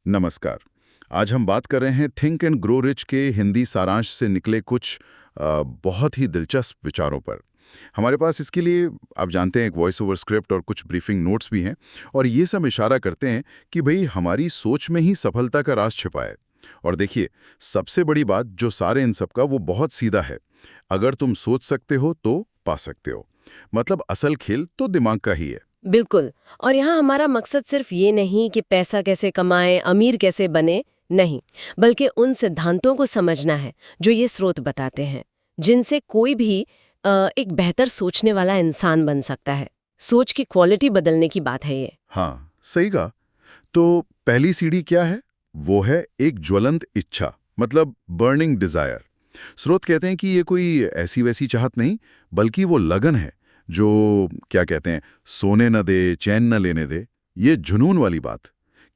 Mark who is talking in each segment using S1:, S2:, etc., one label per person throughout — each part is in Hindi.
S1: नमस्कार। आज हम बात कर रहे हैं थिंक एंड ग्रो रिच के हिंदी सारांश से निकले कुछ बहुत ही दिलचस्प विचारों पर। हमारे पास इसके लिए आप जानते हैं एक वॉइस ओवर स्क्रिप्ट और कुछ ब्रीफिंग नोट्स भी हैं और ये सब इशारा करते हैं कि भाई हमारी सोच में ही सफलता का राज छिपा है। और देखिए, सबसे बड़ी बात जो सारे इन सब का वो बहुत सीधा है। अगर तुम सोच सकते हो तो पा सकते हो। मतलब असल खेल तो दिमाग का ही है।
S2: बिल्कुल। और यहाँ हमारा मकसद सिर्फ ये नहीं कि पैसा कैसे कमाएं, अमीर कैसे बने, नहीं, बल्कि उन सिद्धांतों को समझना है जो ये स्रोत बताते हैं, जिनसे कोई भी एक बेहतर सोचने वाला इंसान बन सकता है। सोच की क्वालिटी बदलने की बात है ये।
S1: हाँ, सही कहा। तो पहली सीढ़ी क्या है? वो है एक ज्वलंत इच्छा, मतलब बर्निंग डिजायर। स्रोत कहते हैं कि ये कोई ऐसी वैसी चाहत नहीं, बल्कि वो लगन है जो क्या कहते हैं, सोने न दे, चैन न लेने दे। ये जुनून वाली बात,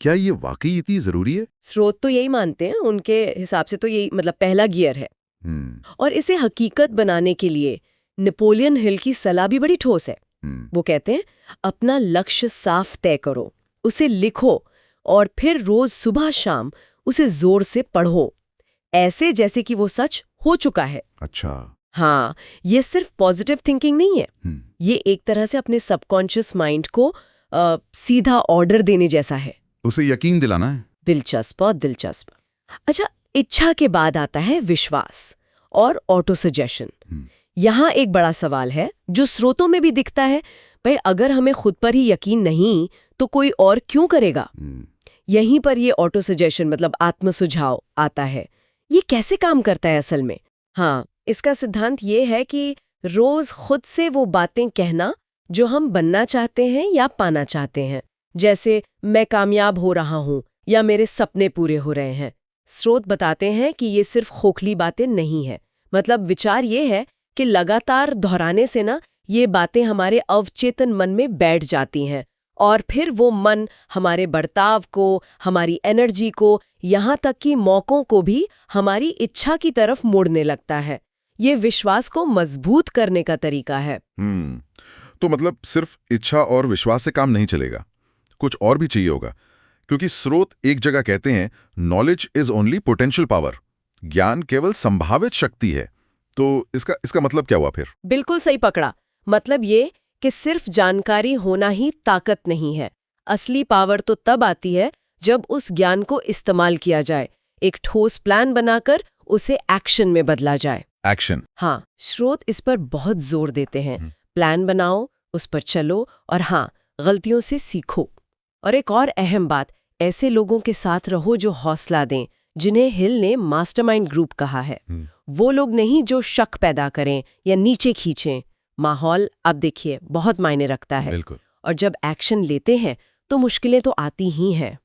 S1: क्या ये वाकई इतनी जरूरी है?
S2: स्रोत तो यही मानते हैं, उनके हिसाब से तो यही मतलब पहला गियर है।
S1: हम्म।
S2: और इसे हकीकत बनाने के लिए नेपोलियन हिल की सलाह भी बड़ी ठोस है।
S1: हम्म।
S2: वो कहते हैं, अपना लक्ष्य साफ तय करो, उसे लिखो और फिर रोज सुबह शाम उसे जोर से पढ़ो, ऐसे जैसे कि वो सच हो चुका है।
S1: अच्छा।
S2: हाँ, ये सिर्फ पॉजिटिव थिंकिंग नहीं है,
S1: हम्म।
S2: ये एक तरह से अपने सबकॉन्शियस माइंड को सीधा ऑर्डर देने जैसा है।
S1: उसे यकीन दिलाना है।
S2: दिलचस्प और दिलचस्प। अच्छा, इच्छा के बाद आता है विश्वास और ऑटो सजेशन। यहाँ एक बड़ा सवाल है जो स्रोतों में भी दिखता है। भाई, अगर हमें खुद पर ही यकीन नहीं तो कोई और क्यों करेगा? यहीं पर ये ऑटो सजेशन मतलब आत्म सुझाव आता है। ये कैसे काम करता है असल में? हाँ, इसका सिद्धांत ये है कि रोज खुद से वो बातें कहना जो हम बनना चाहते हैं या पाना चाहते हैं। जैसे, मैं कामयाब हो रहा हूँ या मेरे सपने पूरे हो रहे हैं। स्रोत बताते हैं कि ये सिर्फ खोखली बातें नहीं है। मतलब विचार ये है कि लगातार दोहराने से ना ये बातें हमारे अवचेतन मन में बैठ जाती हैं और फिर वो मन हमारे बर्ताव को, हमारी एनर्जी को, यहाँ तक कि मौकों को भी हमारी इच्छा की तरफ मोड़ने लगता है। ये विश्वास को मजबूत करने का तरीका है।
S1: तो मतलब सिर्फ इच्छा और विश्वास से काम नहीं चलेगा, कुछ और भी चाहिए होगा। क्योंकि स्रोत एक जगह कहते हैं, knowledge is only potential power, ज्ञान केवल संभावित शक्ति है। तो इसका मतलब क्या हुआ फिर?
S2: बिल्कुल सही पकड़ा। मतलब ये कि सिर्फ जानकारी होना ही ताकत नहीं है। असली पावर तो तब आती है जब उस ज्ञान को इस्तेमाल किया जाए, एक ठोस प्लान बनाकर उसे एक्शन में बदला जाए।
S1: एक्शन।
S2: हाँ, स्रोत इस पर बहुत जोर देते हैं। प्लान बनाओ, उस पर चलो और हाँ, गलतियों से सीखो। और एक और अहम बात, ऐसे लोगों के साथ रहो जो हौसला दें, जिन्हें हिल ने मास्टरमाइंड ग्रुप कहा है। वो लोग नहीं जो शक पैदा करें या नीचे खींचें। माहौल, अब देखिए, बहुत मायने रखता है।
S1: बिल्कुल।
S2: और जब एक्शन लेते हैं तो मुश्किलें तो आती ही हैं।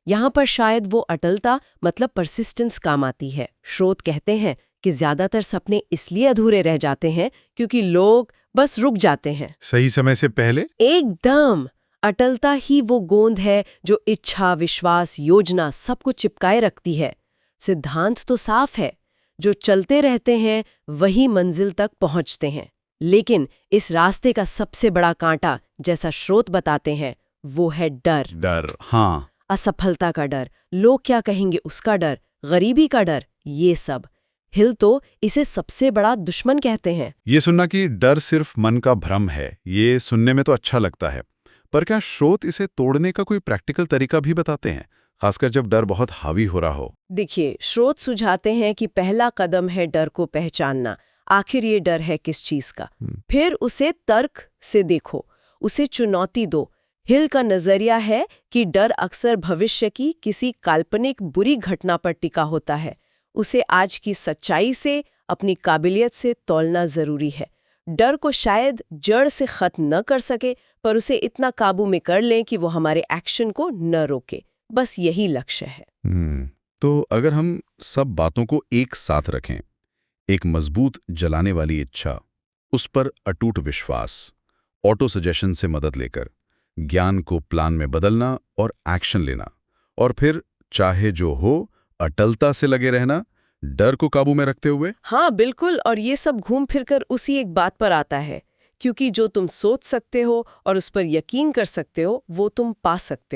S2: यहाँ पर शायद वो अटलता मतलब परसिस्टेंस काम आती है। स्रोत कहते हैं कि ज्यादातर सपने इसलिए अधूरे रह जाते हैं क्योंकि लोग बस रुक जाते हैं
S1: सही समय से पहले।
S2: एकदम। अटलता ही वो गोंद है जो इच्छा, विश्वास, योजना सबको चिपकाए रखती है। सिद्धांत तो साफ है, जो चलते रहते हैं वही मंजिल तक पहुंचते हैं। लेकिन इस रास्ते का सबसे बड़ा कांटा, जैसा स्रोत बताते हैं, वो है डर।
S1: डर, हाँ।
S2: असफलता का डर, लोग क्या कहेंगे उसका डर, गरीबी का डर, ये सब। हिल तो इसे सबसे बड़ा दुश्मन कहते हैं।
S1: ये सुनना कि डर सिर्फ मन का भ्रम है, ये सुनने में तो अच्छा लगता है, पर क्या स्रोत इसे तोड़ने का कोई प्रैक्टिकल तरीका भी बताते हैं, खासकर जब डर बहुत हावी हो रहा हो?
S2: देखिए, स्रोत सुझाते हैं कि पहला कदम है डर को पहचानना। आखिर ये डर है किस चीज का? फिर उसे तर्क से देखो, उसे चुनौती दो। हिल का नजरिया है कि डर अक्सर भविष्य की किसी काल्पनिक बुरी घटना पर टिका होता है। उसे आज की सच्चाई से, अपनी काबिलियत से तौलना जरूरी है। डर को शायद जड़ से खत्म न कर सके, पर उसे इतना काबू में कर लें कि वो हमारे एक्शन को न रोके। बस यही लक्ष्य है।
S1: तो अगर हम सब बातों को एक साथ रखें, एक मजबूत जलाने वाली इच्छा, उस पर अटूट विश्वास, ऑटो सजेशन से मदद लेकर ज्ञान को प्लान में बदलना और एक्शन लेना, और फिर चाहे जो हो अटलता से लगे रहना, डर को काबू में रखते हुए।
S2: हाँ बिल्कुल, और ये सब घूम फिरकर उसी एक बात पर आता है, क्योंकि जो तुम सोच सकते हो और उस पर यकीन कर सकते हो वो तुम पा सकते हो।